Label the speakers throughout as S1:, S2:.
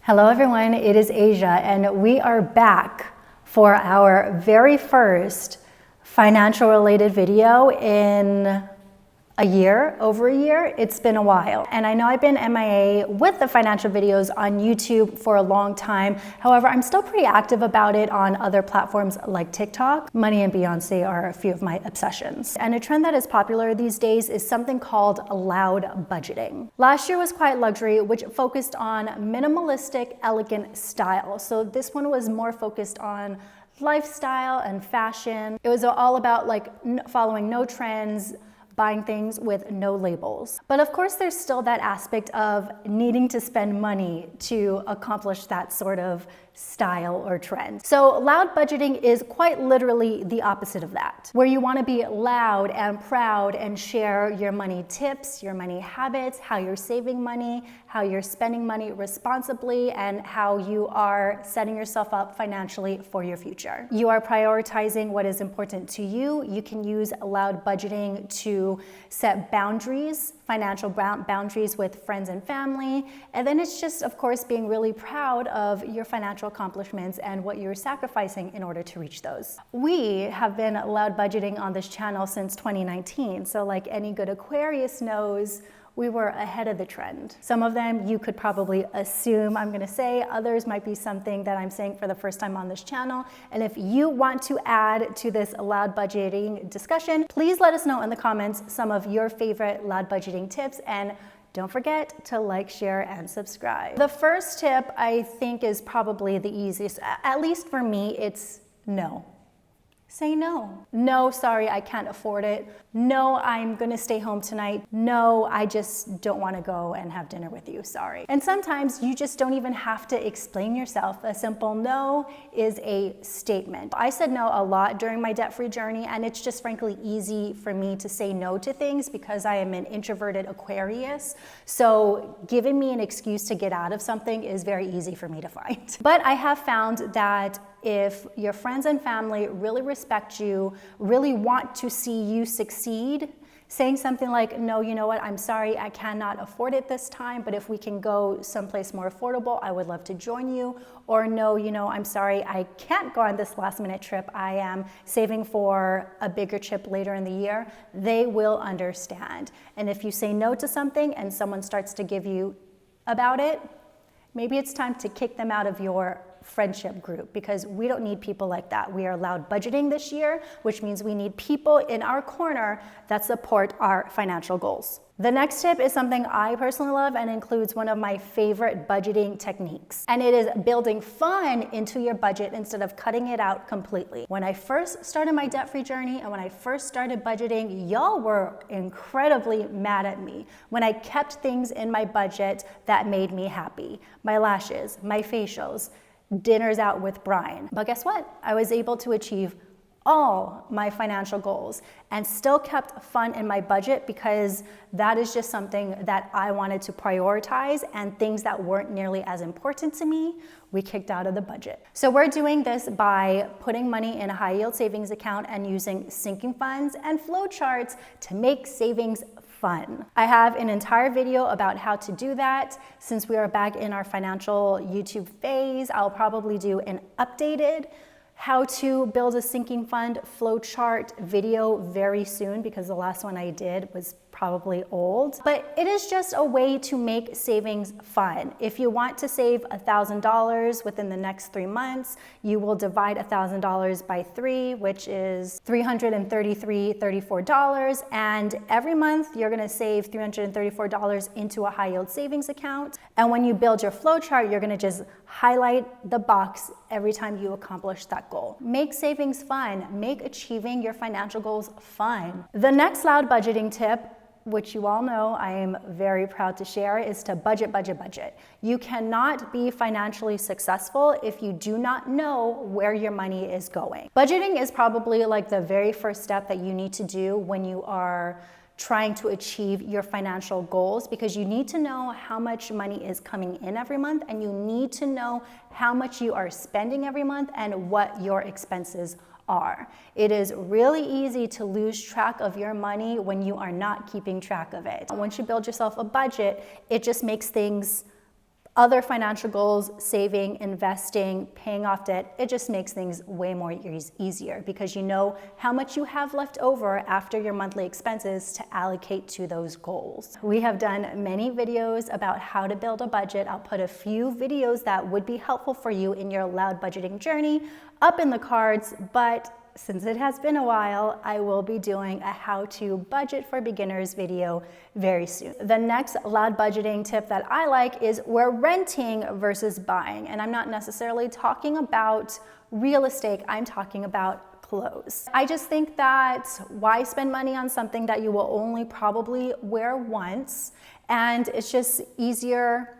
S1: Hello everyone, it is Asia and we are back for our very first financial related video in over a year. It's been a while. And I know I've been MIA with the financial videos on YouTube for a long time. However, I'm still pretty active about it on other platforms like TikTok. Money and Beyonce are a few of my obsessions. And a trend that is popular these days is something called loud budgeting. Last year was Quiet Luxury, which focused on minimalistic, elegant style. So this one was more focused on lifestyle and fashion. It was all about following no trends, buying things with no labels. But of course, there's still that aspect of needing to spend money to accomplish that sort of style or trend. So loud budgeting is quite literally the opposite of that, where you want to be loud and proud and share your money tips, your money habits, how you're saving money, how you're spending money responsibly, and how you are setting yourself up financially for your future. You are prioritizing what is important to you. You can use loud budgeting to set boundaries, financial boundaries with friends and family. And then it's just, of course, being really proud of your financial accomplishments and what you're sacrificing in order to reach those. We have been loud budgeting on this channel since 2019. So like any good Aquarius knows, we were ahead of the trend. Some of them you could probably assume I'm gonna say, others might be something that I'm saying for the first time on this channel. And if you want to add to this loud budgeting discussion, please let us know in the comments some of your favorite loud budgeting tips, and don't forget to like, share, and subscribe. The first tip I think is probably the easiest, at least for me, it's no. Say no. No, sorry, I can't afford it. No, I'm gonna stay home tonight. No, I just don't wanna go and have dinner with you, sorry. And sometimes you just don't even have to explain yourself. A simple no is a statement. I said no a lot during my debt-free journey, and it's just frankly easy for me to say no to things because I am an introverted Aquarius. So giving me an excuse to get out of something is very easy for me to find. But I have found that if your friends and family really respect you, really want to see you succeed, saying something like, no, you know what, I'm sorry, I cannot afford it this time, but if we can go someplace more affordable, I would love to join you. Or no, you know, I'm sorry, I can't go on this last minute trip. I am saving for a bigger trip later in the year. They will understand. And if you say no to something and someone starts to give you about it, maybe it's time to kick them out of your friendship group, because we don't need people like that. We are loud budgeting this year, which means we need people in our corner that support our financial goals. The next tip is something I personally love and includes one of my favorite budgeting techniques. And it is building fun into your budget instead of cutting it out completely. When I first started my debt-free journey and when I first started budgeting, y'all were incredibly mad at me when I kept things in my budget that made me happy. My lashes, my facials, dinners out with Brian. But guess what? I was able to achieve all my financial goals and still kept fun in my budget because that is just something that I wanted to prioritize, and things that weren't nearly as important to me, we kicked out of the budget. So we're doing this by putting money in a high yield savings account and using sinking funds and flow charts to make savings fun. I have an entire video about how to do that. Since we are back in our financial YouTube phase, I'll probably do an updated how to build a sinking fund flow chart video very soon, because the last one I did was probably old. But it is just a way to make savings fun. If you want to save $1,000 within the next 3 months, you will divide $1,000 by 3, which is $334. And every month you're gonna save $334 into a high yield savings account. And when you build your flow chart, you're gonna just highlight the box every time you accomplish that goal. Make savings fun. Make achieving your financial goals fun. The next loud budgeting tip, which you all know I am very proud to share, is to budget, budget, budget. You cannot be financially successful if you do not know where your money is going. Budgeting is probably like the very first step that you need to do when you are trying to achieve your financial goals, because you need to know how much money is coming in every month, and you need to know how much you are spending every month and what your expenses are. It is really easy to lose track of your money when you are not keeping track of it. Once you build yourself a budget, it just makes things other financial goals, saving, investing, paying off debt, it just makes things way more easier because you know how much you have left over after your monthly expenses to allocate to those goals. We have done many videos about how to build a budget. I'll put a few videos that would be helpful for you in your loud budgeting journey up in the cards, but since it has been a while, I will be doing a how to budget for beginners video very soon. The next loud budgeting tip that I like is we're renting versus buying. And I'm not necessarily talking about real estate, I'm talking about clothes. I just think that why spend money on something that you will only probably wear once, and it's just easier,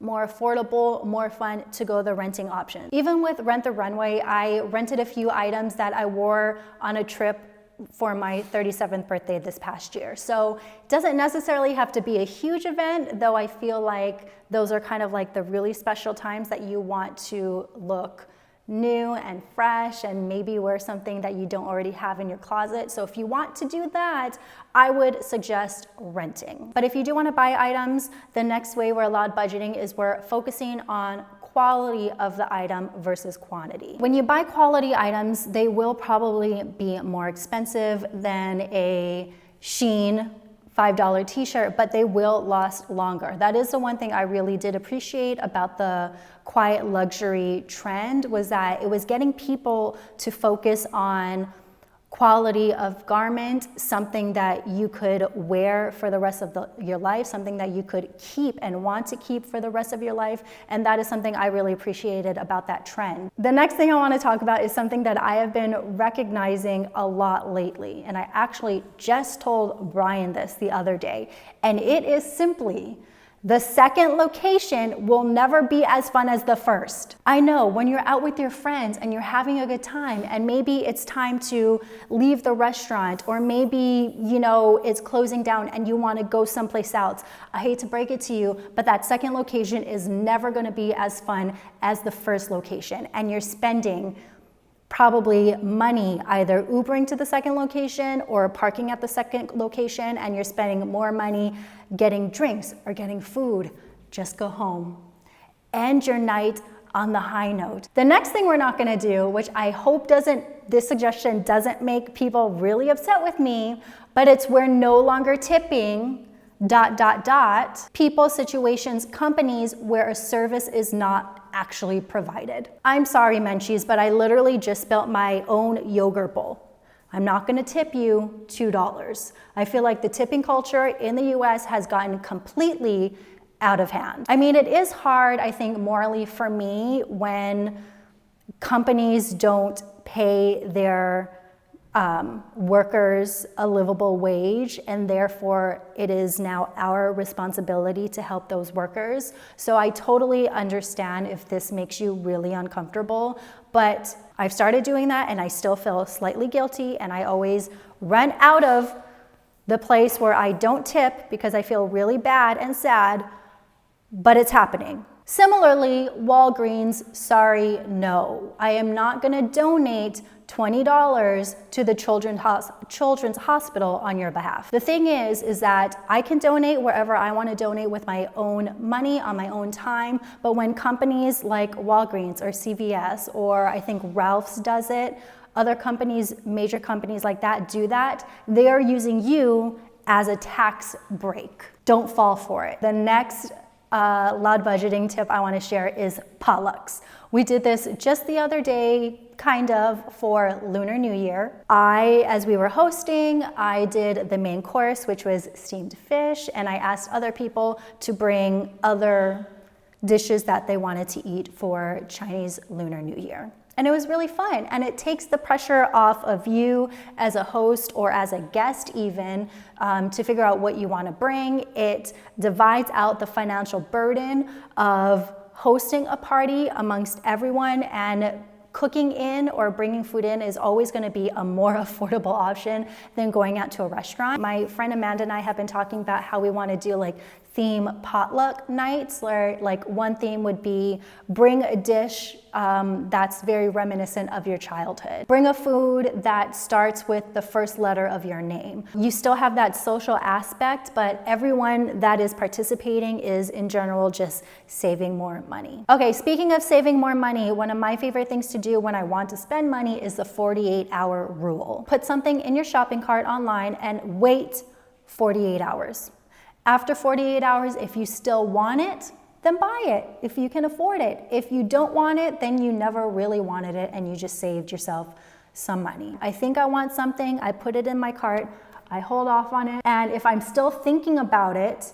S1: more affordable, more fun to go the renting option. Even with Rent the Runway, I rented a few items that I wore on a trip for my 37th birthday this past year. So it doesn't necessarily have to be a huge event, though I feel like those are kind of like the really special times that you want to look new and fresh and maybe wear something that you don't already have in your closet. So if you want to do that, I would suggest renting. But if you do want to buy items, the next way we're allowed budgeting is we're focusing on quality of the item versus quantity. When you buy quality items, they will probably be more expensive than a Shein $5 t-shirt, but they will last longer. That is the one thing I really did appreciate about the quiet luxury trend, was that it was getting people to focus on quality of garment, something that you could wear for the rest of your life, something that you could keep and want to keep for the rest of your life. And that is something I really appreciated about that trend. The next thing I want to talk about is something that I have been recognizing a lot lately. And I actually just told Brian this the other day. And it is simply, the second location will never be as fun as the first. I know when you're out with your friends and you're having a good time, and maybe it's time to leave the restaurant, or maybe, you know, it's closing down and you want to go someplace else. I hate to break it to you, but that second location is never going to be as fun as the first location. And you're spending probably money either Ubering to the second location or parking at the second location, and you're spending more money getting drinks or getting food. Just go home. End your night on the high note. The next thing we're not gonna do, which I hope this suggestion doesn't make people really upset with me, but it's we're no longer tipping ... people, situations, companies where a service is not actually provided. I'm sorry, Menchies, but I literally just spilt my own yogurt bowl. I'm not gonna tip you $2. I feel like the tipping culture in the US has gotten completely out of hand. I mean, it is hard, I think, morally for me when companies don't pay their workers a livable wage, and therefore it is now our responsibility to help those workers. So I totally understand if this makes you really uncomfortable, but I've started doing that and I still feel slightly guilty, and I always run out of the place where I don't tip because I feel really bad and sad, but it's happening. Similarly, Walgreens, sorry, no. I am not gonna donate $20 to the children's hospital on your behalf. The thing is that I can donate wherever I want to donate with my own money on my own time, but when companies like Walgreens or CVS, or I think Ralph's does it, other companies, major companies like that do that, they are using you as a tax break. Don't fall for it. The next loud budgeting tip I want to share is potlucks. We did this just the other day, kind of, for Lunar New Year. As we were hosting, I did the main course, which was steamed fish, and I asked other people to bring other dishes that they wanted to eat for Chinese Lunar New Year. And it was really fun, and it takes the pressure off of you as a host or as a guest even to figure out what you want to bring. It divides out the financial burden of hosting a party amongst everyone, and cooking in or bringing food in is always going to be a more affordable option than going out to a restaurant. My friend Amanda and I have been talking about how we want to do like theme potluck nights, where like one theme would be bring a dish that's very reminiscent of your childhood. Bring a food that starts with the first letter of your name. You still have that social aspect, but everyone that is participating is in general just saving more money. Okay, speaking of saving more money, one of my favorite things to do when I want to spend money is the 48-hour rule. Put something in your shopping cart online and wait 48 hours. After 48 hours, if you still want it, then buy it if you can afford it. If you don't want it, then you never really wanted it and you just saved yourself some money. I think I want something, I put it in my cart, I hold off on it, and if I'm still thinking about it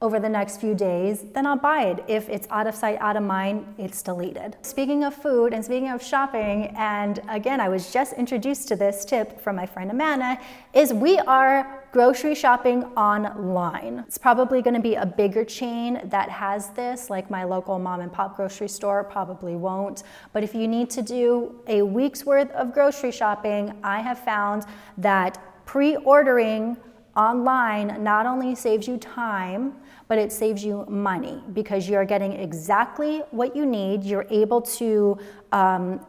S1: over the next few days, then I'll buy it. If it's out of sight, out of mind, it's deleted. Speaking of food and speaking of shopping, and again, I was just introduced to this tip from my friend Amanda, is we are grocery shopping online. It's probably gonna be a bigger chain that has this, like my local mom and pop grocery store probably won't. But if you need to do a week's worth of grocery shopping, I have found that pre-ordering online not only saves you time, but it saves you money because you're getting exactly what you need. You're able to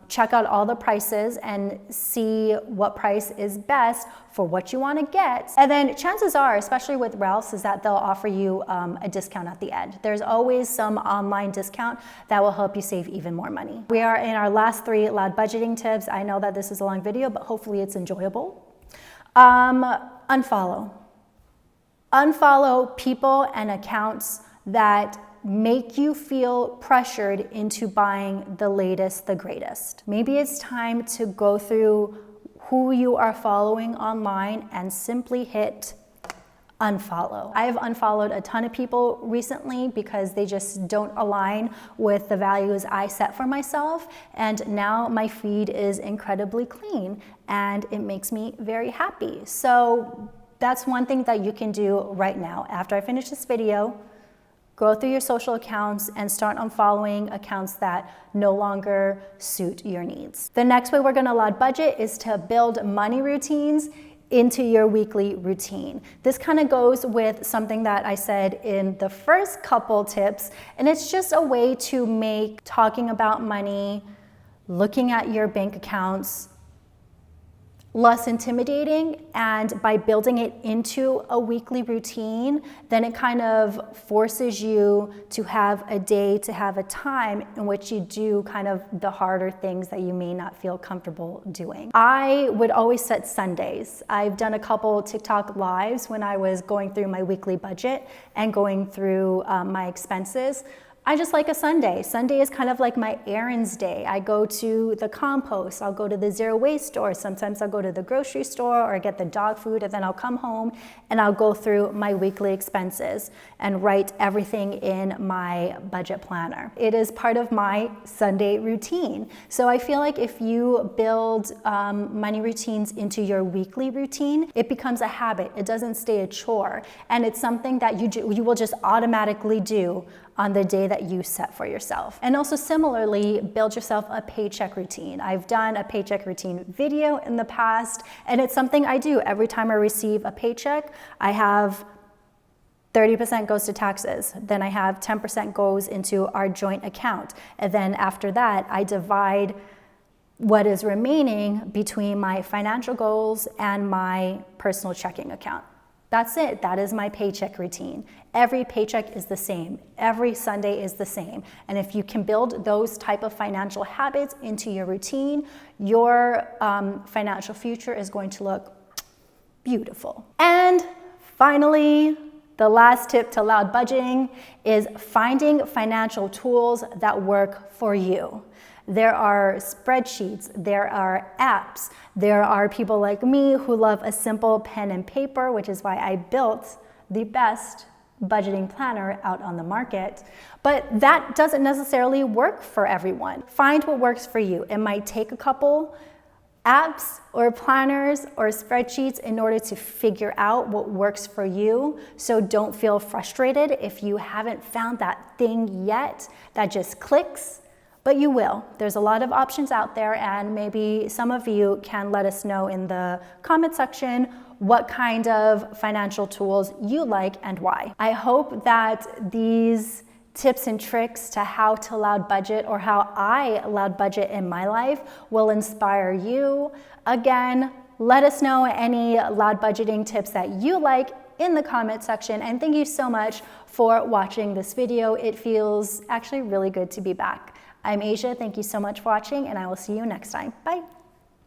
S1: check out all the prices and see what price is best for what you want to get. And then chances are, especially with Ralph's, is that they'll offer you a discount at the end. There's always some online discount that will help you save even more money. We are in our last 3 loud budgeting tips. I know that this is a long video, but hopefully it's enjoyable. Unfollow. Unfollow people and accounts that make you feel pressured into buying the latest, the greatest. Maybe it's time to go through who you are following online and simply hit unfollow. I have unfollowed a ton of people recently because they just don't align with the values I set for myself, and now my feed is incredibly clean and it makes me very happy. So that's one thing that you can do right now. After I finish this video, go through your social accounts and start unfollowing accounts that no longer suit your needs. The next way we're gonna loud budget is to build money routines into your weekly routine. This kind of goes with something that I said in the first couple tips, and it's just a way to make talking about money, looking at your bank accounts, less intimidating. And by building it into a weekly routine, then it kind of forces you to have a day, to have a time in which you do kind of the harder things that you may not feel comfortable doing. I would always set Sundays. I've done a couple TikTok lives when I was going through my weekly budget and going through my expenses. I just like a Sunday. Sunday is kind of like my errands day. I go to the compost, I'll go to the zero waste store, sometimes I'll go to the grocery store or get the dog food, and then I'll come home and I'll go through my weekly expenses and write everything in my budget planner. It is part of my Sunday routine. So I feel like if you build money routines into your weekly routine, it becomes a habit. It doesn't stay a chore, and it's something that you will just automatically do on the day that you set for yourself. And also similarly, build yourself a paycheck routine. I've done a paycheck routine video in the past, and it's something I do every time I receive a paycheck. I have 30% goes to taxes, then I have 10% goes into our joint account, and then after that I divide what is remaining between my financial goals and my personal checking account. That's it. That is my paycheck routine. Every paycheck is the same. Every Sunday is the same. And if you can build those type of financial habits into your routine, your financial future is going to look beautiful. And finally, the last tip to loud budgeting is finding financial tools that work for you. There are spreadsheets, there are apps, there are people like me who love a simple pen and paper, which is why I built the best budgeting planner out on the market. But that doesn't necessarily work for everyone. Find what works for you. It might take a couple apps or planners or spreadsheets in order to figure out what works for you. So don't feel frustrated if you haven't found that thing yet that just clicks. But you will. There's a lot of options out there, and maybe some of you can let us know in the comment section what kind of financial tools you like and why. I hope that these tips and tricks to how to loud budget, or how I loud budget in my life, will inspire you. Again, let us know any loud budgeting tips that you like in the comment section, and thank you so much for watching this video. It feels actually really good to be back. I'm Asia, thank you so much for watching, and I will see you next time. Bye.